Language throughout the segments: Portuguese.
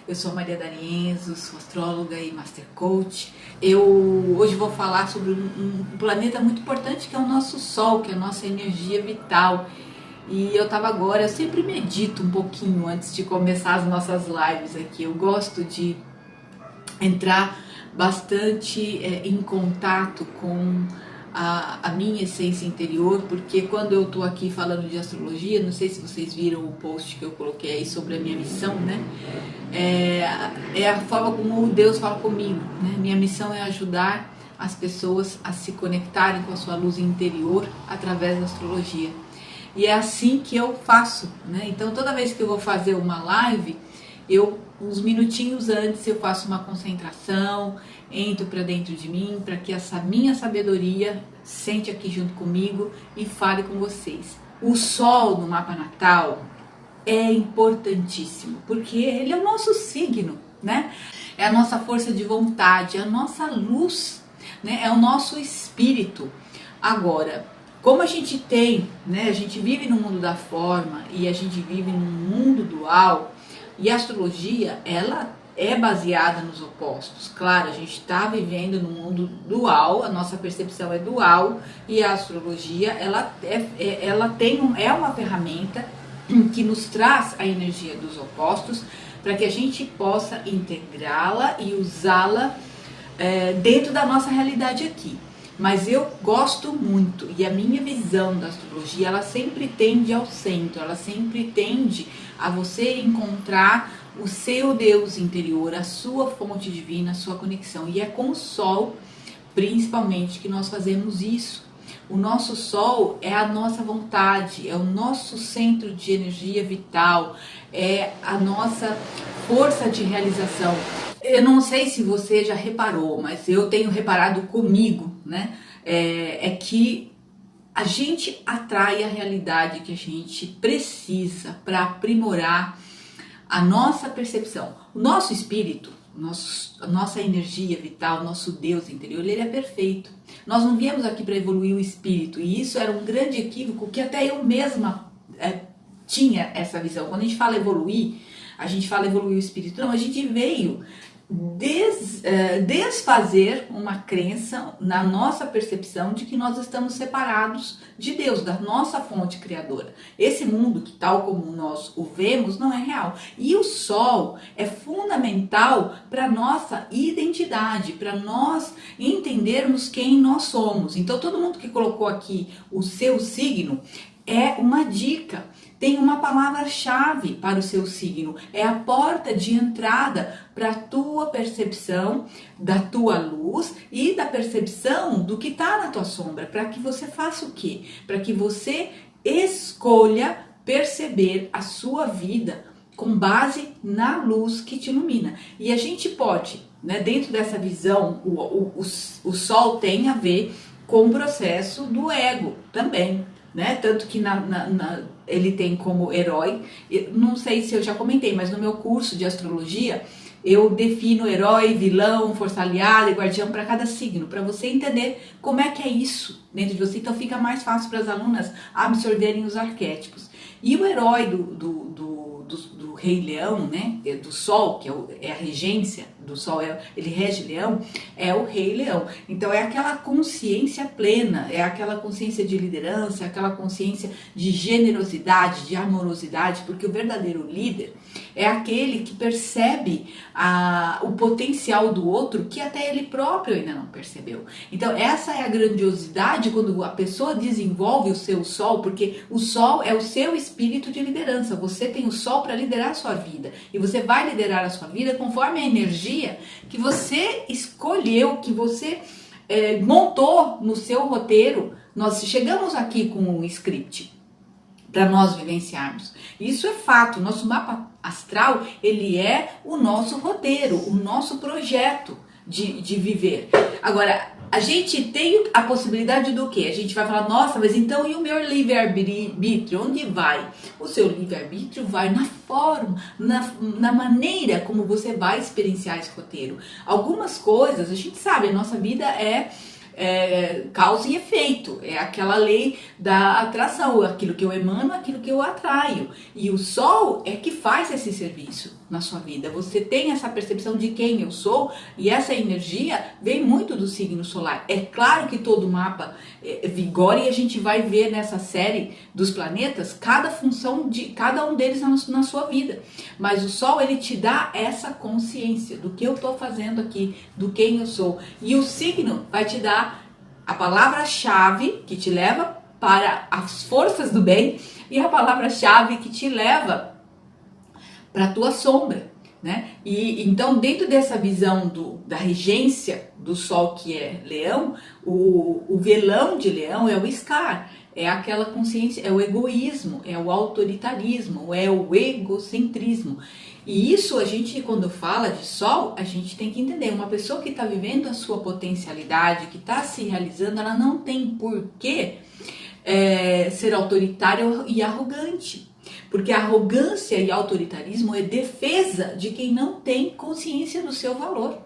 Eu sou Maria D'Arienzo, sou astróloga e Master Coach. Eu hoje vou falar sobre um planeta muito importante que é o nosso Sol, que é a nossa energia vital. E eu sempre medito um pouquinho antes de começar as nossas lives aqui. Eu gosto de entrar bastante em contato com a minha essência interior, porque quando eu tô aqui falando de astrologia, não sei se vocês viram o post que eu coloquei aí sobre a minha missão, né? É a forma como Deus fala comigo, né? Minha missão é ajudar as pessoas a se conectarem com a sua luz interior através da astrologia. E é assim que eu faço, né? Então toda vez que eu vou fazer uma live, uns minutinhos antes eu faço uma concentração, entro para dentro de mim, para que essa minha sabedoria sente aqui junto comigo e fale com vocês. O Sol no mapa natal é importantíssimo, porque ele é o nosso signo, né? É a nossa força de vontade, é a nossa luz, né? É o nosso espírito. Agora, como a gente tem, né? A gente vive no mundo da forma e a gente vive num mundo dual. E a astrologia, ela é baseada nos opostos. Claro, a gente está vivendo num mundo dual, a nossa percepção é dual, e a astrologia, ela é uma ferramenta que nos traz a energia dos opostos para que a gente possa integrá-la e usá-la dentro da nossa realidade aqui. Mas eu gosto muito, e a minha visão da astrologia, ela sempre tende ao centro, ela sempre tende a você encontrar o seu Deus interior, a sua fonte divina, a sua conexão. E é com o Sol, principalmente, que nós fazemos isso. O nosso Sol é a nossa vontade, é o nosso centro de energia vital, é a nossa força de realização. Eu não sei se você já reparou, mas eu tenho reparado comigo, né? É que a gente atrai a realidade que a gente precisa para aprimorar a nossa percepção. O nosso espírito, a nossa energia vital, nosso Deus interior, ele é perfeito. Nós não viemos aqui para evoluir o espírito, e isso era um grande equívoco que até eu mesma tinha essa visão. Quando a gente fala evoluir, a gente fala evoluir o espírito. Não, a gente veio desfazer uma crença na nossa percepção de que nós estamos separados de Deus, da nossa fonte criadora. Esse mundo, que tal como nós o vemos, não é real. E o Sol é fundamental para a nossa identidade, para nós entendermos quem nós somos. Então todo mundo que colocou aqui o seu signo é uma dica. Tem uma palavra-chave para o seu signo, é a porta de entrada para a tua percepção da tua luz e da percepção do que está na tua sombra, para que você faça o quê? Para que você escolha perceber a sua vida com base na luz que te ilumina. E a gente pode, né, dentro dessa visão, o Sol tem a ver com o processo do ego também. Né? Tanto que ele tem como herói, não sei se eu já comentei, mas no meu curso de astrologia eu defino herói, vilão, força aliada e guardião para cada signo, para você entender como é que é isso dentro de você. Então fica mais fácil para as alunas absorverem os arquétipos. E o herói do Rei Leão, né, do Sol, que é a regência do Sol, ele rege Leão, é o Rei Leão. Então é aquela consciência plena, é aquela consciência de liderança, é aquela consciência de generosidade, de amorosidade, porque o verdadeiro líder é aquele que percebe o potencial do outro que até ele próprio ainda não percebeu. Então essa é a grandiosidade quando a pessoa desenvolve o seu Sol, porque o Sol é o seu espírito de liderança. Você tem o Sol para liderar a sua vida, e você vai liderar a sua vida conforme a energia que você escolheu, que você montou no seu roteiro. Nós chegamos aqui com um script para nós vivenciarmos. Isso é fato. Nosso mapa astral, ele é o nosso roteiro, o nosso projeto de viver. Agora, a gente tem a possibilidade do quê? A gente vai falar, nossa, mas então e o meu livre-arbítrio? Onde vai? O seu livre-arbítrio vai na forma, na maneira como você vai experienciar esse roteiro. Algumas coisas, a gente sabe, a nossa vida é causa e efeito, é aquela lei da atração, aquilo que eu emano, aquilo que eu atraio, e o Sol é que faz esse serviço. na sua vida. Você tem essa percepção de quem eu sou e essa energia vem muito do signo solar. É claro que todo mapa vigora e a gente vai ver nessa série dos planetas cada função de cada um deles na sua vida. Mas o Sol, ele te dá essa consciência do que eu estou fazendo aqui, do quem eu sou. E o signo vai te dar a palavra-chave que te leva para as forças do bem e a palavra-chave que te leva para a tua sombra, né? E então, dentro dessa visão da regência do Sol, que é Leão, o velão de Leão é o Scar, é aquela consciência, é o egoísmo, é o autoritarismo, é o egocentrismo. E isso a gente, quando fala de Sol, a gente tem que entender, uma pessoa que está vivendo a sua potencialidade, que está se realizando, ela não tem por que ser autoritária e arrogante. Porque arrogância e autoritarismo é defesa de quem não tem consciência do seu valor.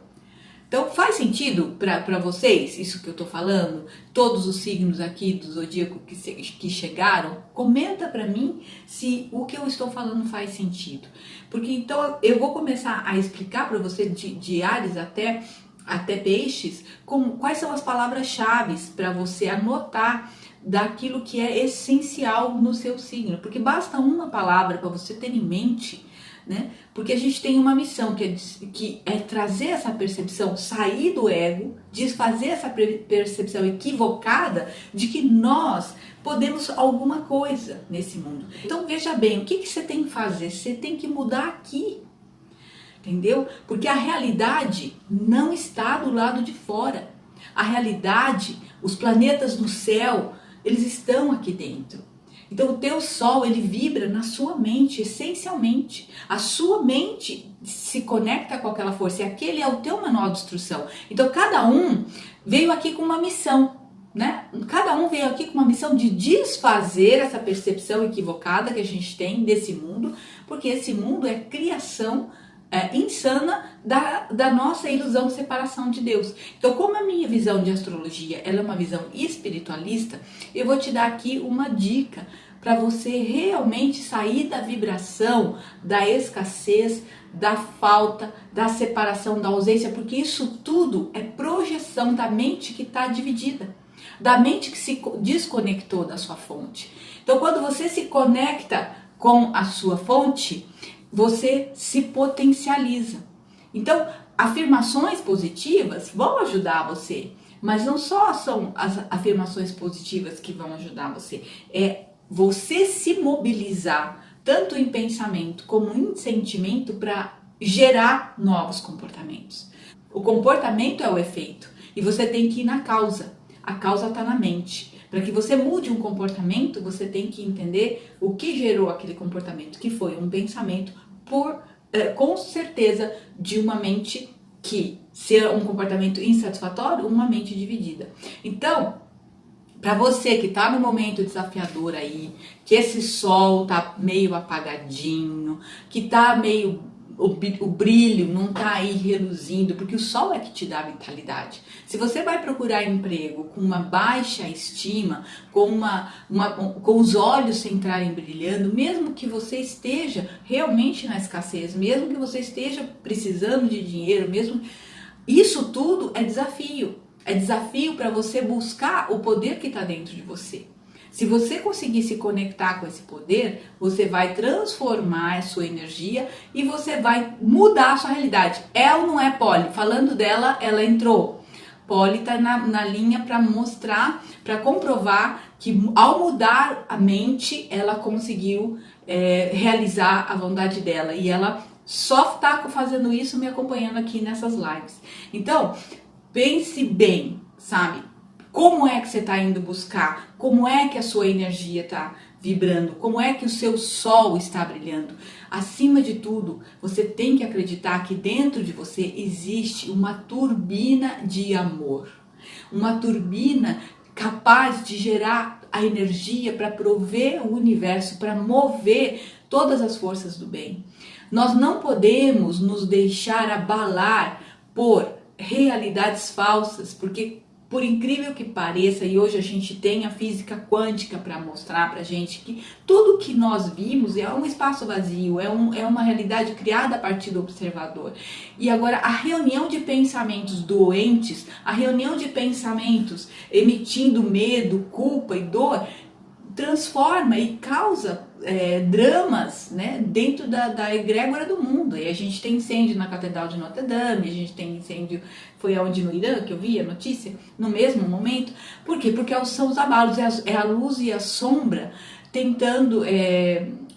Então faz sentido para vocês isso que eu estou falando? Todos os signos aqui do zodíaco que chegaram, comenta para mim se o que eu estou falando faz sentido. Porque então eu vou começar a explicar para você de Áries até Peixes quais são as palavras-chave para você anotar daquilo que é essencial no seu signo, porque basta uma palavra para você ter em mente, né? Porque a gente tem uma missão que é trazer essa percepção, sair do ego, desfazer essa percepção equivocada de que nós podemos alguma coisa nesse mundo. Então veja bem, o que você tem que fazer? Você tem que mudar aqui, entendeu? Porque a realidade não está do lado de fora. A realidade, os planetas no céu, eles estão aqui dentro. Então o teu Sol, ele vibra na sua mente, essencialmente. A sua mente se conecta com aquela força e aquele é o teu manual de instrução. Então cada um veio aqui com uma missão, né? Cada um veio aqui com uma missão de desfazer essa percepção equivocada que a gente tem desse mundo, porque esse mundo é criação insana da nossa ilusão de separação de Deus. Então, como a minha visão de astrologia ela é uma visão espiritualista, eu vou te dar aqui uma dica para você realmente sair da vibração, da escassez, da falta, da separação, da ausência, porque isso tudo é projeção da mente que está dividida, da mente que se desconectou da sua fonte. Então, quando você se conecta com a sua fonte, você se potencializa. Então, afirmações positivas vão ajudar você, mas não só são as afirmações positivas que vão ajudar você, é você se mobilizar, tanto em pensamento como em sentimento, para gerar novos comportamentos. O comportamento é o efeito, e você tem que ir na causa. A causa está na mente. Para que você mude um comportamento, você tem que entender o que gerou aquele comportamento, que foi um pensamento com certeza de uma mente que, se é um comportamento insatisfatório, uma mente dividida. Então, para você que está no momento desafiador aí, que esse sol tá meio apagadinho, que tá meio o brilho não tá aí reluzindo, porque o sol é que te dá vitalidade. Se você vai procurar emprego com uma baixa estima, com os olhos sem entrarem brilhando, mesmo que você esteja realmente na escassez, mesmo que você esteja precisando de dinheiro, mesmo isso tudo é desafio. É desafio para você buscar o poder que está dentro de você. Se você conseguir se conectar com esse poder, você vai transformar a sua energia e você vai mudar a sua realidade. É ou não é, Polly? Falando dela, ela entrou. Polly está na linha para mostrar, para comprovar que ao mudar a mente, ela conseguiu realizar a vontade dela. E ela só está fazendo isso me acompanhando aqui nessas lives. Então, pense bem, sabe? Como é que você está indo buscar? Como é que a sua energia está vibrando? Como é que o seu sol está brilhando? Acima de tudo, você tem que acreditar que dentro de você existe uma turbina de amor. Uma turbina capaz de gerar a energia para prover o universo, para mover todas as forças do bem. Nós não podemos nos deixar abalar por realidades falsas, porque Por incrível que pareça, e hoje a gente tem a física quântica para mostrar pra gente que tudo que nós vimos é um espaço vazio, é uma realidade criada a partir do observador. E agora a reunião de pensamentos doentes, a reunião de pensamentos emitindo medo, culpa e dor, transforma e causa dramas, né, dentro da egrégora do mundo. E a gente tem incêndio na Catedral de Notre Dame, a gente tem incêndio, foi onde no Irã que eu vi a notícia, no mesmo momento. Por quê? Porque são os abalos, é a luz e a sombra tentando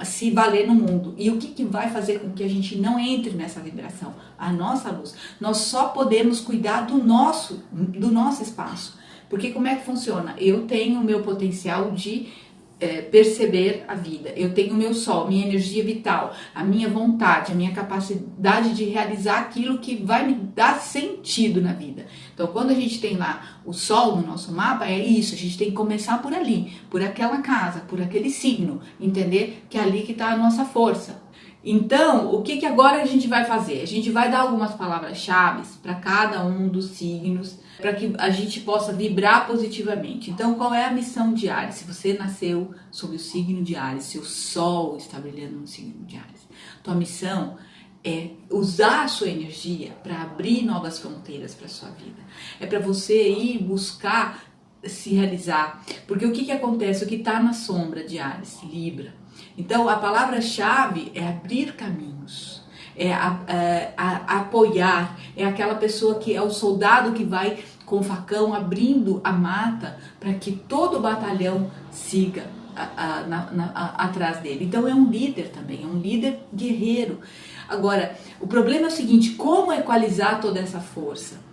se valer no mundo. E o que vai fazer com que a gente não entre nessa vibração? A nossa luz. Nós só podemos cuidar do nosso espaço. Porque como é que funciona? Eu tenho o meu potencial de perceber a vida, eu tenho o meu sol, minha energia vital, a minha vontade, a minha capacidade de realizar aquilo que vai me dar sentido na vida. Então quando a gente tem lá o sol no nosso mapa, é isso, a gente tem que começar por ali, por aquela casa, por aquele signo, entender que é ali que está a nossa força. Então, o que agora a gente vai fazer? A gente vai dar algumas palavras-chave para cada um dos signos, para que a gente possa vibrar positivamente. Então, qual é a missão de Áries? Se você nasceu sob o signo de Áries, seu sol está brilhando no signo de Áries, tua missão é usar a sua energia para abrir novas fronteiras para sua vida. É para você ir buscar se realizar. Porque o que acontece? O que está na sombra de Áries? Libra. Então, a palavra-chave é abrir caminhos, apoiar, é aquela pessoa que é o soldado que vai com o facão abrindo a mata para que todo o batalhão siga atrás dele. Então, é um líder também, é um líder guerreiro. Agora, o problema é o seguinte, como equalizar toda essa força?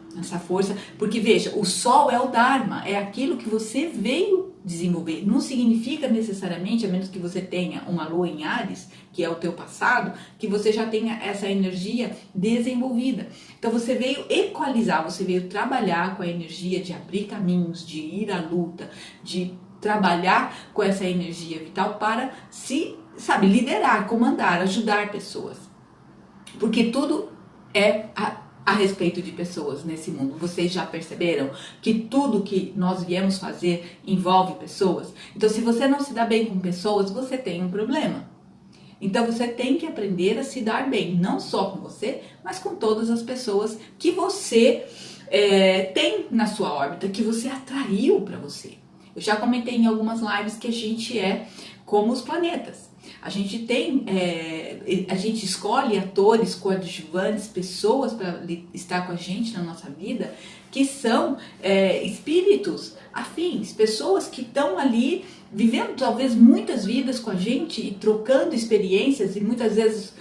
Porque veja, o sol é o Dharma, é aquilo que você veio desenvolver. Não significa necessariamente, a menos que você tenha uma lua em Áries, que é o teu passado, que você já tenha essa energia desenvolvida. Então você veio equalizar, você veio trabalhar com a energia de abrir caminhos, de ir à luta, de trabalhar com essa energia vital para se, liderar, comandar, ajudar pessoas. Porque tudo é a respeito de pessoas nesse mundo. Vocês já perceberam que tudo que nós viemos fazer envolve pessoas? Então, se você não se dá bem com pessoas, você tem um problema. Então, você tem que aprender a se dar bem, não só com você, mas com todas as pessoas que você tem na sua órbita, que você atraiu para você. Eu já comentei em algumas lives que a gente é como os planetas. A gente tem, a gente escolhe atores, coadjuvantes, pessoas para estar com a gente na nossa vida, que são espíritos afins, pessoas que estão ali vivendo talvez muitas vidas com a gente e trocando experiências e muitas vezes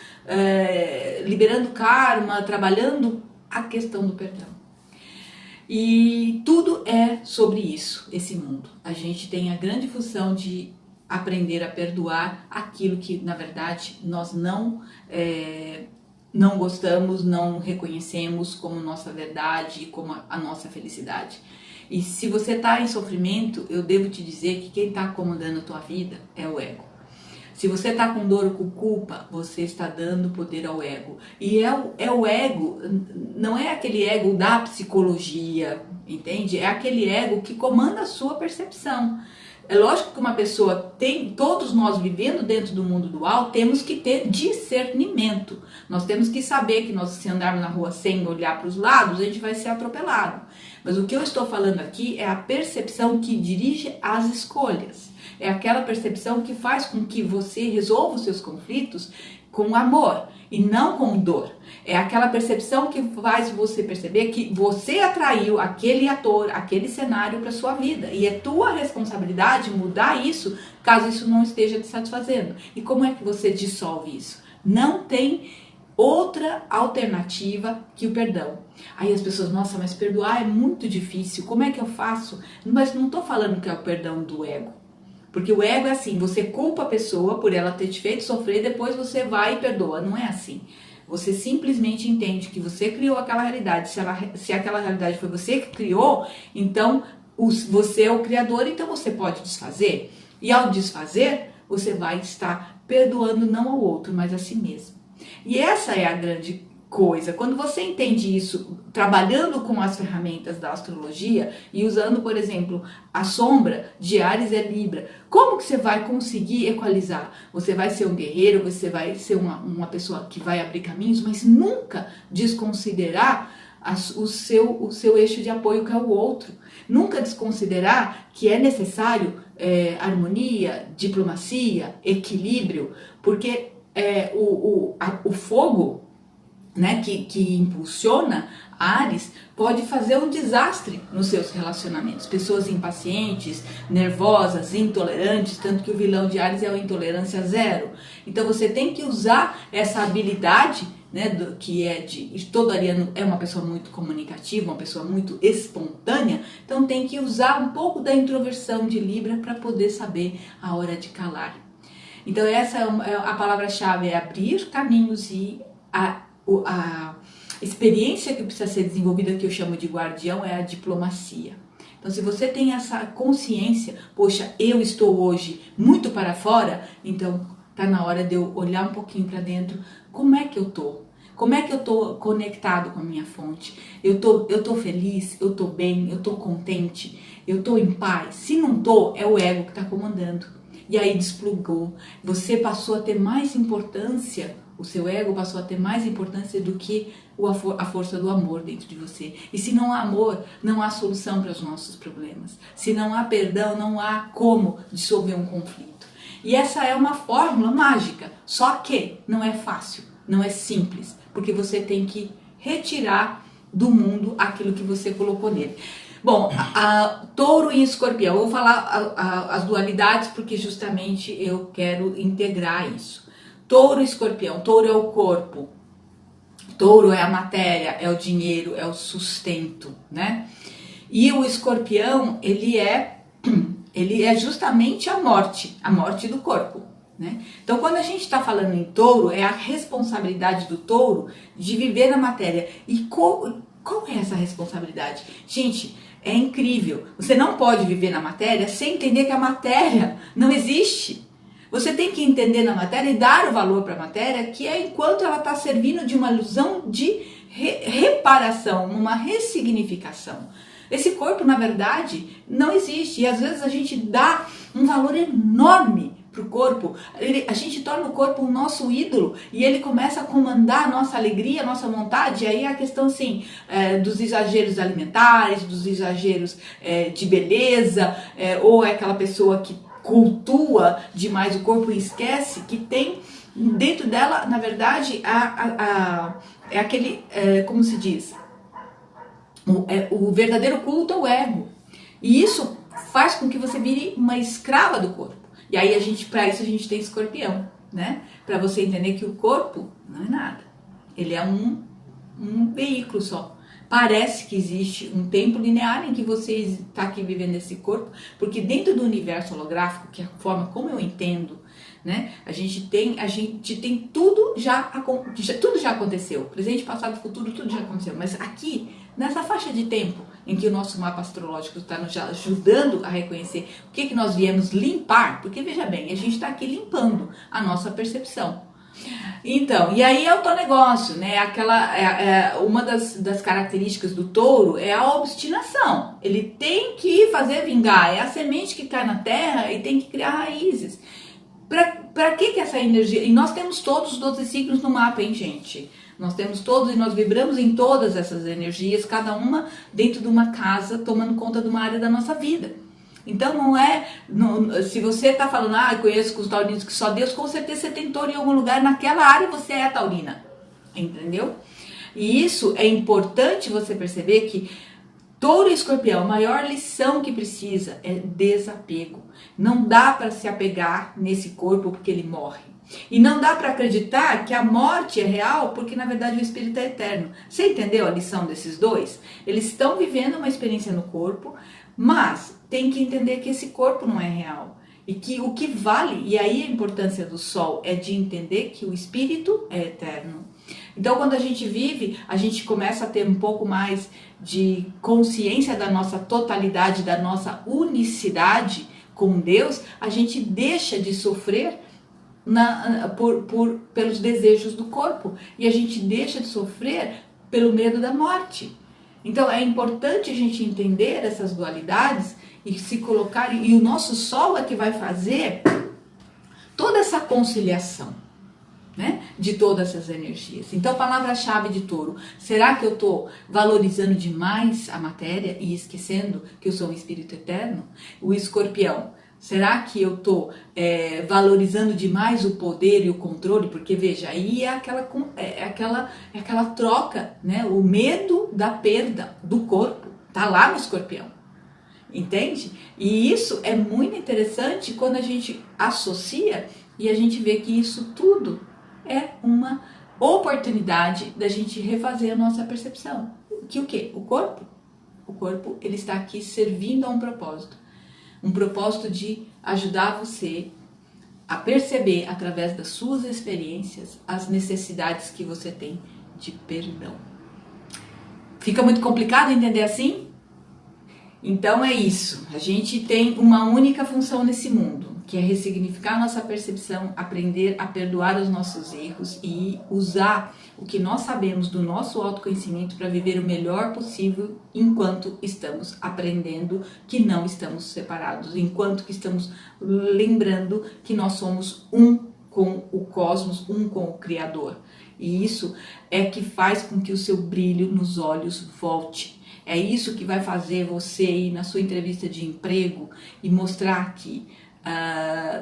liberando karma, trabalhando a questão do perdão. E tudo é sobre isso, esse mundo. A gente tem a grande função de aprender a perdoar aquilo que, na verdade, nós não gostamos, não reconhecemos como nossa verdade, como a nossa felicidade. E se você está em sofrimento, eu devo te dizer que quem está comandando a tua vida é o ego. Se você está com dor ou com culpa, você está dando poder ao ego. E é o ego, não é aquele ego da psicologia, entende? É aquele ego que comanda a sua percepção. É lógico que uma pessoa todos nós vivendo dentro do mundo dual, temos que ter discernimento. Nós temos que saber que se andarmos na rua sem olhar para os lados, a gente vai ser atropelado. Mas o que eu estou falando aqui é a percepção que dirige as escolhas. É aquela percepção que faz com que você resolva os seus conflitos com amor e não com dor. É aquela percepção que faz você perceber que você atraiu aquele ator, aquele cenário para sua vida. E é tua responsabilidade mudar isso, caso isso não esteja te satisfazendo. E como é que você dissolve isso? Não tem outra alternativa que o perdão. Aí as pessoas, nossa, mas perdoar é muito difícil, como é que eu faço? Mas não estou falando que é o perdão do ego. Porque o ego é assim, você culpa a pessoa por ela ter te feito sofrer, depois você vai e perdoa. Não é assim. Você simplesmente entende que você criou aquela realidade. Se aquela realidade foi você que criou, então você é o criador, então você pode desfazer. E ao desfazer, você vai estar perdoando não ao outro, mas a si mesmo. E essa é a grande coisa. Quando você entende isso, trabalhando com as ferramentas da astrologia e usando, por exemplo, a sombra de Áries é Libra, como que você vai conseguir equalizar? Você vai ser um guerreiro, você vai ser uma pessoa que vai abrir caminhos, mas nunca desconsiderar o seu eixo de apoio, que é o outro. Nunca desconsiderar que é necessário harmonia, diplomacia, equilíbrio, porque o fogo, né, que impulsiona Áries, pode fazer um desastre nos seus relacionamentos. Pessoas impacientes, nervosas, intolerantes, tanto que o vilão de Áries é a intolerância zero. Então você tem que usar essa habilidade, né, que é todo ariano é uma pessoa muito comunicativa, uma pessoa muito espontânea, então tem que usar um pouco da introversão de Libra para poder saber a hora de calar. Então essa a palavra-chave, é abrir caminhos, e a experiência que precisa ser desenvolvida, que eu chamo de guardião, é a diplomacia. Então, se você tem essa consciência, poxa, eu estou hoje muito para fora, então tá na hora de eu olhar um pouquinho para dentro. Como é que eu tô? Como é que eu tô conectado com a minha fonte? Eu tô feliz? Eu tô bem? Eu tô contente? Eu tô em paz? Se não tô, é o ego que tá comandando. E aí desplugou. Você passou a ter mais importância, o seu ego passou a ter mais importância do que a força do amor dentro de você. E se não há amor, não há solução para os nossos problemas. Se não há perdão, não há como dissolver um conflito. E essa é uma fórmula mágica, só que não é fácil, não é simples, porque você tem que retirar do mundo aquilo que você colocou nele. Bom, Touro e Escorpião, eu vou falar as dualidades porque justamente eu quero integrar isso. Touro e Escorpião, Touro é o corpo, Touro é a matéria, é o dinheiro, é o sustento, né? E o Escorpião, ele é justamente a morte do corpo, né? Então, quando a gente está falando em Touro, é a responsabilidade do Touro de viver na matéria. E qual é essa responsabilidade? Gente, é incrível. Você não pode viver na matéria sem entender que a matéria não existe. Você tem que entender na matéria e dar o valor para a matéria, que é enquanto ela está servindo de uma ilusão de reparação, uma ressignificação. Esse corpo, na verdade, não existe. E às vezes a gente dá um valor enorme para o corpo. A gente torna o corpo o nosso ídolo e ele começa a comandar a nossa alegria, a nossa vontade. E aí a questão, assim, dos exageros alimentares, dos exageros de beleza, ou é aquela pessoa que cultua demais o corpo e esquece que tem dentro dela, na verdade, é aquele, como se diz, o verdadeiro culto ao ego. E isso faz com que você vire uma escrava do corpo. E aí para isso a gente tem Escorpião, né? Para você entender que o corpo não é nada. Ele é um veículo só. Parece que existe um tempo linear em que você está aqui vivendo esse corpo, porque dentro do universo holográfico, que é a forma como eu entendo, né? A gente tem tudo já aconteceu. Presente, passado, futuro, tudo já aconteceu. Mas aqui, nessa faixa de tempo em que o nosso mapa astrológico está nos ajudando a reconhecer o que nós viemos limpar, porque veja bem, a gente está aqui limpando a nossa percepção. Então, e aí é o teu negócio, né? Uma das características do Touro é a obstinação. Ele tem que fazer vingar, é a semente que cai na terra e tem que criar raízes. Para que essa energia? E nós temos todos os 12 signos no mapa, hein, gente? Nós temos todos e nós vibramos em todas essas energias, cada uma dentro de uma casa, tomando conta de uma área da nossa vida. Então se você está falando, eu conheço os taurinos que só Deus, com certeza você tem touro em algum lugar, naquela área você é taurina, entendeu? E isso é importante você perceber que Touro e Escorpião, a maior lição que precisa é desapego. Não dá para se apegar nesse corpo porque ele morre. E não dá para acreditar que a morte é real porque na verdade o espírito é eterno. Você entendeu a lição desses dois? Eles estão vivendo uma experiência no corpo, mas tem que entender que esse corpo não é real. E que o que vale, e aí a importância do sol é de entender que o espírito é eterno. Então quando a gente vive, a gente começa a ter um pouco mais de consciência da nossa totalidade, da nossa unicidade com Deus, a gente deixa de sofrer pelos desejos do corpo e a gente deixa de sofrer pelo medo da morte. Então é importante a gente entender essas dualidades e se colocar, e o nosso sol é que vai fazer toda essa conciliação, né, de todas essas energias. Então, palavra-chave de Touro: será que eu estou valorizando demais a matéria e esquecendo que eu sou um espírito eterno? O Escorpião: será que eu estou valorizando demais o poder e o controle? Porque veja, aí é aquela troca, né? O medo da perda do corpo tá lá no Escorpião. Entende? E isso é muito interessante quando a gente associa e a gente vê que isso tudo é uma oportunidade da gente refazer a nossa percepção. Que o quê? O corpo? O corpo, ele está aqui servindo a um propósito. Um propósito de ajudar você a perceber, através das suas experiências, as necessidades que você tem de perdão. Fica muito complicado entender assim? Então é isso, a gente tem uma única função nesse mundo, que é ressignificar a nossa percepção, aprender a perdoar os nossos erros e usar o que nós sabemos do nosso autoconhecimento para viver o melhor possível enquanto estamos aprendendo que não estamos separados, enquanto que estamos lembrando que nós somos um com o cosmos, um com o Criador. E isso é que faz com que o seu brilho nos olhos volte. É isso que vai fazer você ir na sua entrevista de emprego e mostrar que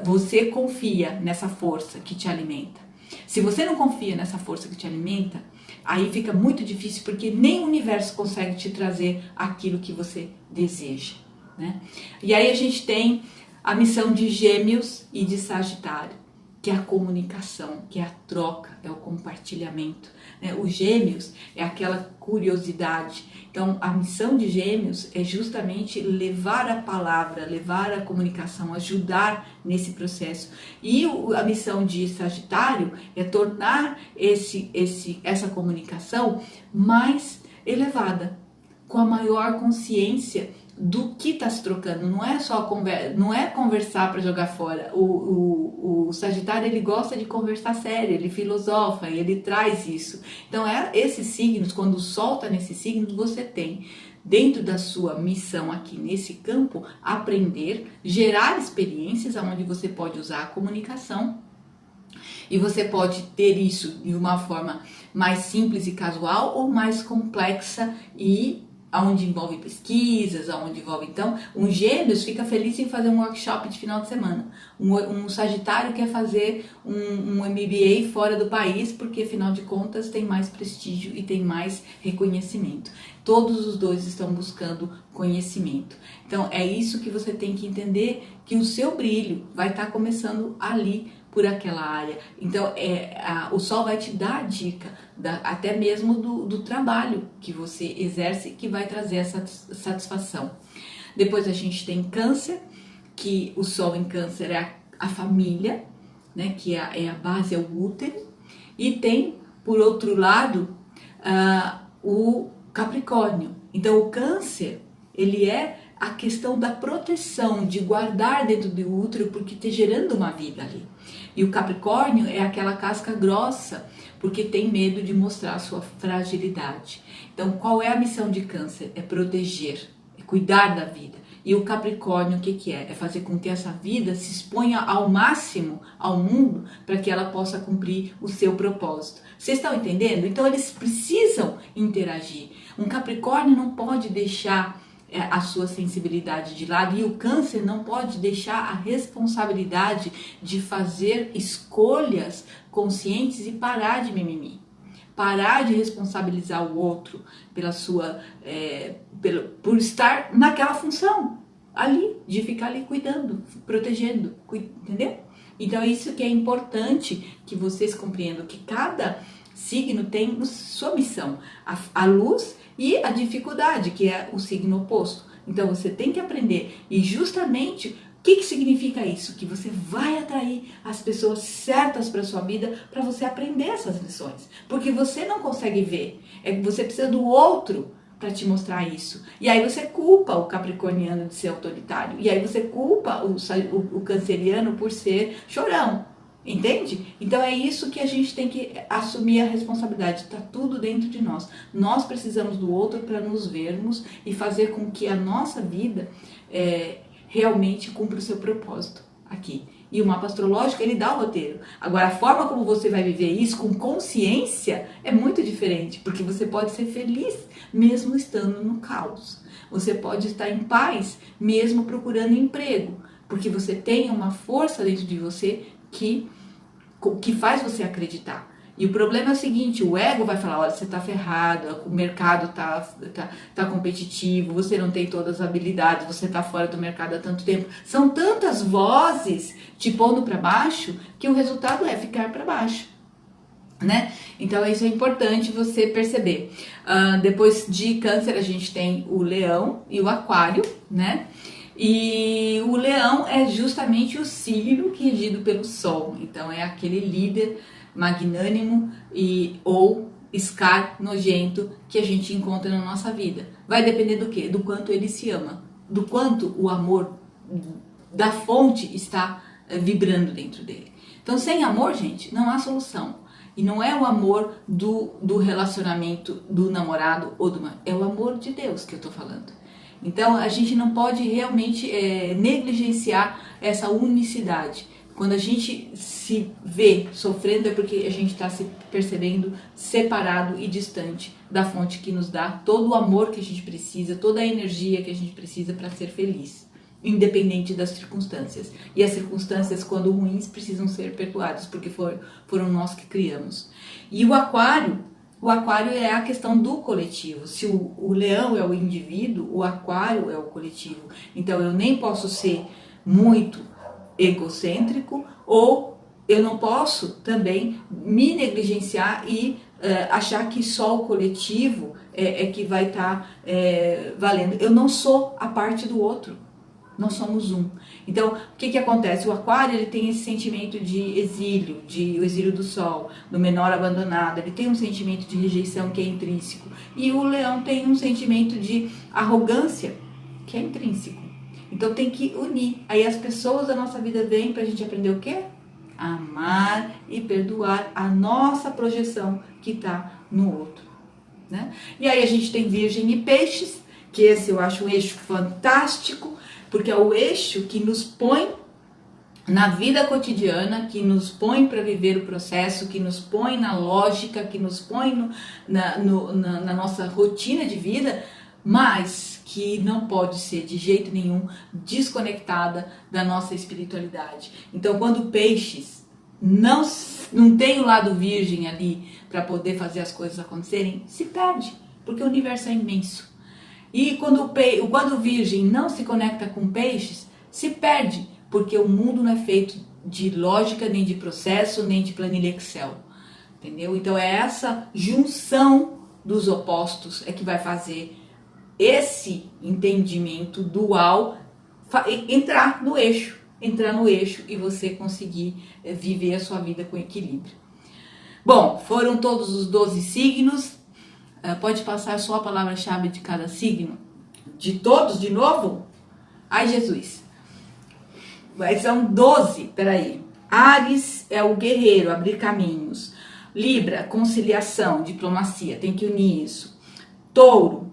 você confia nessa força que te alimenta. Se você não confia nessa força que te alimenta, aí fica muito difícil, porque nem o universo consegue te trazer aquilo que você deseja, né? E aí a gente tem a missão de Gêmeos e de Sagitário, que é a comunicação, que é a troca, é o compartilhamento, né? Os Gêmeos é aquela curiosidade. Então, a missão de Gêmeos é justamente levar a palavra, levar a comunicação, ajudar nesse processo. E a missão de Sagitário é tornar essa comunicação mais elevada, com a maior consciência do que está se trocando. Não é só não é conversar para jogar fora. O Sagitário, ele gosta de conversar sério, ele filosofa, ele traz isso. Então esses signos, quando o Sol está nesses signos, você tem dentro da sua missão aqui nesse campo aprender, gerar experiências onde você pode usar a comunicação. E você pode ter isso de uma forma mais simples e casual ou mais complexa e onde envolve pesquisas, onde envolve, então, um Gêmeos fica feliz em fazer um workshop de final de semana, um Sagitário quer fazer um MBA fora do país, porque afinal de contas tem mais prestígio e tem mais reconhecimento. Todos os dois estão buscando conhecimento. Então é isso que você tem que entender, que o seu brilho vai estar começando ali, por aquela área. Então o Sol vai te dar a dica, até mesmo do trabalho que você exerce, que vai trazer essa satisfação. Depois a gente tem Câncer, que o Sol em Câncer é a família, né, que é a base, é o útero. E tem, por outro lado, o Capricórnio. Então o Câncer, ele é a questão da proteção, de guardar dentro do útero, porque está gerando uma vida ali. E o Capricórnio é aquela casca grossa, porque tem medo de mostrar a sua fragilidade. Então, qual é a missão de Câncer? É proteger, é cuidar da vida. E o Capricórnio, o que é? É fazer com que essa vida se exponha ao máximo ao mundo, para que ela possa cumprir o seu propósito. Vocês estão entendendo? Então, eles precisam interagir. Um Capricórnio não pode deixar a sua sensibilidade de lado, e o Câncer não pode deixar a responsabilidade de fazer escolhas conscientes e parar de mimimi, parar de responsabilizar o outro pela sua, por estar naquela função ali, de ficar ali cuidando, protegendo, entendeu? Então isso que é importante que vocês compreendam, que cada signo tem sua missão, a luz e a dificuldade, que é o signo oposto. Então você tem que aprender. E justamente, o que significa isso? Que você vai atrair as pessoas certas para a sua vida, para você aprender essas lições. Porque você não consegue ver. Você precisa do outro para te mostrar isso. E aí você culpa o capricorniano de ser autoritário. E aí você culpa o canceriano por ser chorão. Entende? Então é isso que a gente tem que assumir a responsabilidade. Está tudo dentro de nós. Nós precisamos do outro para nos vermos e fazer com que a nossa vida realmente cumpra o seu propósito aqui. E o mapa astrológico, ele dá o roteiro. Agora, a forma como você vai viver isso com consciência é muito diferente, porque você pode ser feliz mesmo estando no caos. Você pode estar em paz mesmo procurando emprego, porque você tem uma força dentro de você que faz você acreditar. E o problema é o seguinte, o ego vai falar, olha, você tá ferrado, o mercado tá competitivo, você não tem todas as habilidades, você tá fora do mercado há tanto tempo. São tantas vozes te pondo para baixo que o resultado é ficar para baixo, né? Então isso é importante você perceber. Depois de Câncer a gente tem o Leão e o Aquário, né? E o Leão é justamente o signo que é regido pelo Sol, então é aquele líder magnânimo ou Scar nojento que a gente encontra na nossa vida. Vai depender do quê? Do quanto ele se ama, do quanto o amor da fonte está vibrando dentro dele. Então sem amor, gente, não há solução. E não é o amor do relacionamento do namorado ou é o amor de Deus que eu tô falando. Então a gente não pode realmente negligenciar essa unicidade. Quando a gente se vê sofrendo é porque a gente está se percebendo separado e distante da fonte que nos dá todo o amor que a gente precisa, toda a energia que a gente precisa para ser feliz, independente das circunstâncias. E as circunstâncias, quando ruins, precisam ser perdoadas, porque foram nós que criamos. E o Aquário é a questão do coletivo. Se o Leão é o indivíduo, o Aquário é o coletivo. Então eu nem posso ser muito egocêntrico, ou eu não posso também me negligenciar e achar que só o coletivo é que vai estar valendo. Eu não sou a parte do outro, nós somos um. Então, o que acontece? O Aquário, ele tem esse sentimento de exílio, o exílio do Sol, do menor abandonado, ele tem um sentimento de rejeição que é intrínseco, e o Leão tem um sentimento de arrogância que é intrínseco. Então tem que unir. Aí as pessoas da nossa vida vêm pra gente aprender o quê? Amar e perdoar a nossa projeção que tá no outro, né? E aí a gente tem Virgem e Peixes, que esse eu acho um eixo fantástico, porque é o eixo que nos põe na vida cotidiana, que nos põe para viver o processo, que nos põe na lógica, que nos põe na nossa rotina de vida, mas que não pode ser de jeito nenhum desconectada da nossa espiritualidade. Então, quando Peixes não tem o lado virgem ali para poder fazer as coisas acontecerem, se perde, porque o universo é imenso. E quando o Virgem não se conecta com Peixes, se perde, porque o mundo não é feito de lógica, nem de processo, nem de planilha Excel. Entendeu? Então é essa junção dos opostos que vai fazer esse entendimento dual entrar no eixo e você conseguir viver a sua vida com equilíbrio. Bom, foram todos os 12 signos. Pode passar só a palavra-chave de cada signo? De todos de novo? Ai, Jesus. Mas são 12, peraí. Áries é o guerreiro, abrir caminhos. Libra, conciliação, diplomacia, tem que unir isso. Touro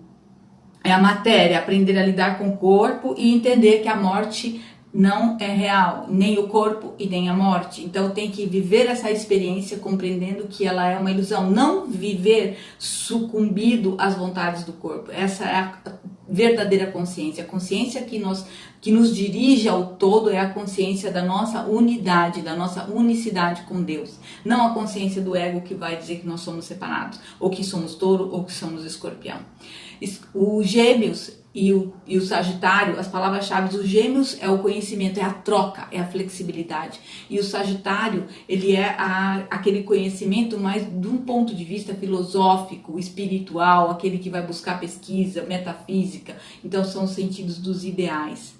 é a matéria, aprender a lidar com o corpo e entender que a morte não é real, nem o corpo e nem a morte. Então tem que viver essa experiência compreendendo que ela é uma ilusão, não viver sucumbido às vontades do corpo. Essa é a verdadeira consciência. A consciência que nos dirige ao todo é a consciência da nossa unidade, da nossa unicidade com Deus. Não a consciência do ego que vai dizer que nós somos separados, ou que somos touro, ou que somos escorpião. O Gêmeos e o Sagitário, as palavras-chave dos Gêmeos é o conhecimento, é a troca, é a flexibilidade. E o Sagitário, ele é aquele conhecimento mais de um ponto de vista filosófico, espiritual, aquele que vai buscar pesquisa, metafísica. Então são os sentidos dos ideais.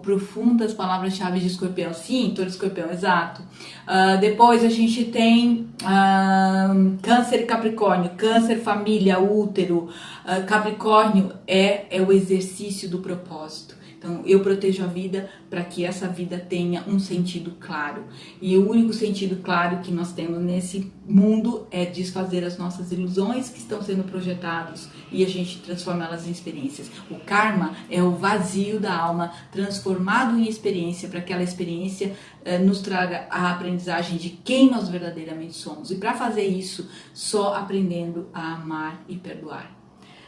Profundas palavras-chave de Escorpião, sim, todo Escorpião, exato. Depois a gente tem Câncer e Capricórnio. Câncer, família, útero. Capricórnio é o exercício do propósito. Então, eu protejo a vida para que essa vida tenha um sentido claro. E o único sentido claro que nós temos nesse mundo é desfazer as nossas ilusões que estão sendo projetadas e a gente transforma elas em experiências. O karma é o vazio da alma transformado em experiência, para que aquela experiência nos traga a aprendizagem de quem nós verdadeiramente somos. E para fazer isso, só aprendendo a amar e perdoar.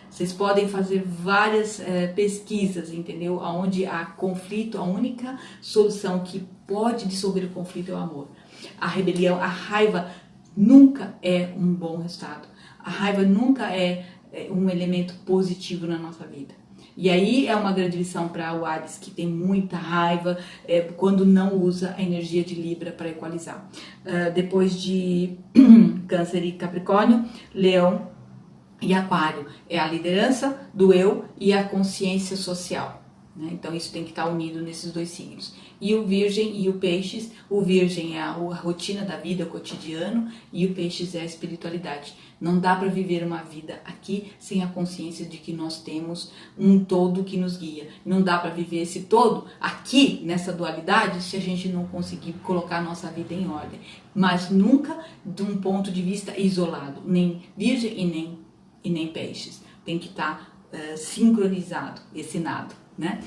Vocês podem fazer várias pesquisas, entendeu? Onde há conflito, a única solução que pode dissolver o conflito é o amor. A rebelião, a raiva nunca é um bom resultado. A raiva nunca é um elemento positivo na nossa vida. E aí é uma grande lição para o Áries, que tem muita raiva quando não usa a energia de Libra para equalizar. Depois de Câncer e Capricórnio, Leão e Aquário é a liderança do eu e a consciência social, né? Então isso tem que estar unido nesses dois signos. E o Virgem e o Peixes, o Virgem é a rotina da vida, o cotidiano, e o Peixes é a espiritualidade. Não dá para viver uma vida aqui sem a consciência de que nós temos um todo que nos guia. Não dá para viver esse todo aqui, nessa dualidade, se a gente não conseguir colocar a nossa vida em ordem. Mas nunca de um ponto de vista isolado, nem Virgem e nem Peixes. Tem que estar sincronizado esse nado, né?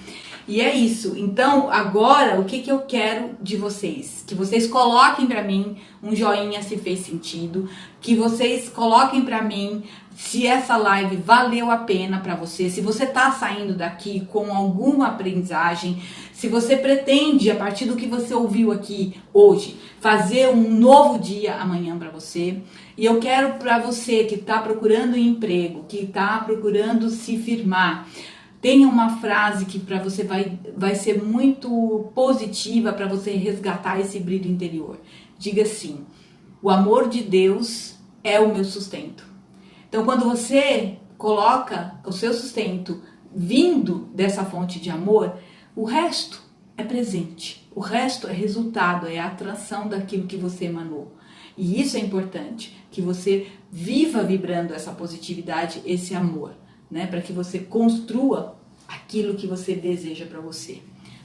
E é isso. Então, agora, o que eu quero de vocês? Que vocês coloquem para mim um joinha se fez sentido, que vocês coloquem para mim se essa live valeu a pena para você, se você tá saindo daqui com alguma aprendizagem, se você pretende, a partir do que você ouviu aqui hoje, fazer um novo dia amanhã para você. E eu quero para você que está procurando um emprego, que está procurando se firmar, tenha uma frase que para você vai ser muito positiva para você resgatar esse brilho interior. Diga assim: o amor de Deus é o meu sustento. Então, quando você coloca o seu sustento vindo dessa fonte de amor, o resto é presente. O resto é resultado, é a atração daquilo que você emanou. E isso é importante, que você viva vibrando essa positividade, esse amor, né? Para que você construa aquilo que você deseja para você,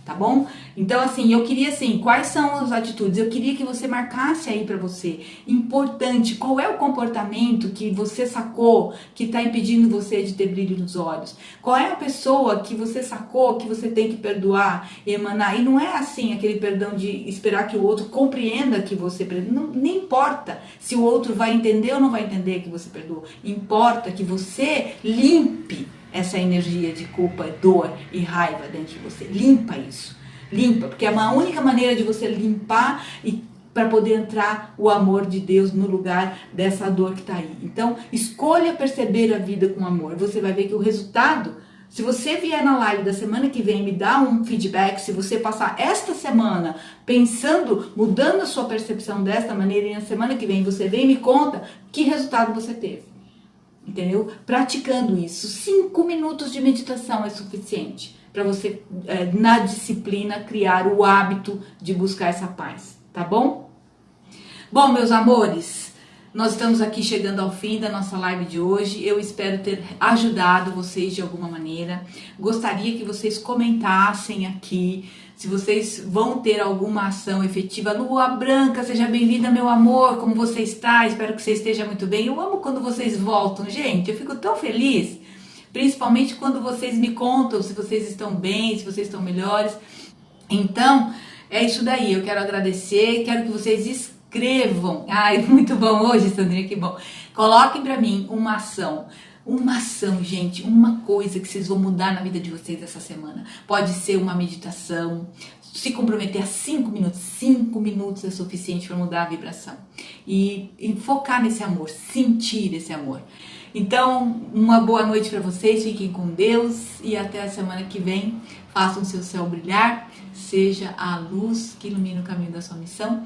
tá bom? Então, assim, eu queria, assim, quais são as atitudes? Eu queria que você marcasse aí para você, importante, qual é o comportamento que você sacou, que está impedindo você de ter brilho nos olhos? Qual é a pessoa que você sacou, que você tem que perdoar, emanar? E não é assim, aquele perdão de esperar que o outro compreenda que você perdoou. Nem importa se o outro vai entender ou não vai entender que você perdoou. Importa que você limpe essa energia de culpa, dor e raiva dentro de você. Limpa isso. Limpa, porque é a única maneira de você limpar e para poder entrar o amor de Deus no lugar dessa dor que está aí. Então, escolha perceber a vida com amor. Você vai ver que o resultado, se você vier na live da semana que vem me dar um feedback, se você passar esta semana pensando, mudando a sua percepção desta maneira, e na semana que vem você vem e me conta que resultado você teve. Entendeu? Praticando isso, 5 minutos de meditação é suficiente para você, na disciplina, criar o hábito de buscar essa paz, tá bom? Bom, meus amores, nós estamos aqui chegando ao fim da nossa live de hoje. Eu espero ter ajudado vocês de alguma maneira. Gostaria que vocês comentassem aqui se vocês vão ter alguma ação efetiva. Lua Branca, seja bem-vinda, meu amor, como você está? Espero que você esteja muito bem. Eu amo quando vocês voltam, gente, eu fico tão feliz, principalmente quando vocês me contam se vocês estão bem, se vocês estão melhores. Então, é isso daí, eu quero agradecer, quero que vocês escrevam. Ai, muito bom hoje, Sandrinha, que bom. Coloquem para mim uma ação, gente, uma coisa que vocês vão mudar na vida de vocês essa semana. Pode ser uma meditação, se comprometer a 5 minutos. 5 minutos é suficiente para mudar a vibração. E focar nesse amor, sentir esse amor. Então, uma boa noite para vocês, fiquem com Deus e até a semana que vem. Façam seu céu brilhar, seja a luz que ilumina o caminho da sua missão.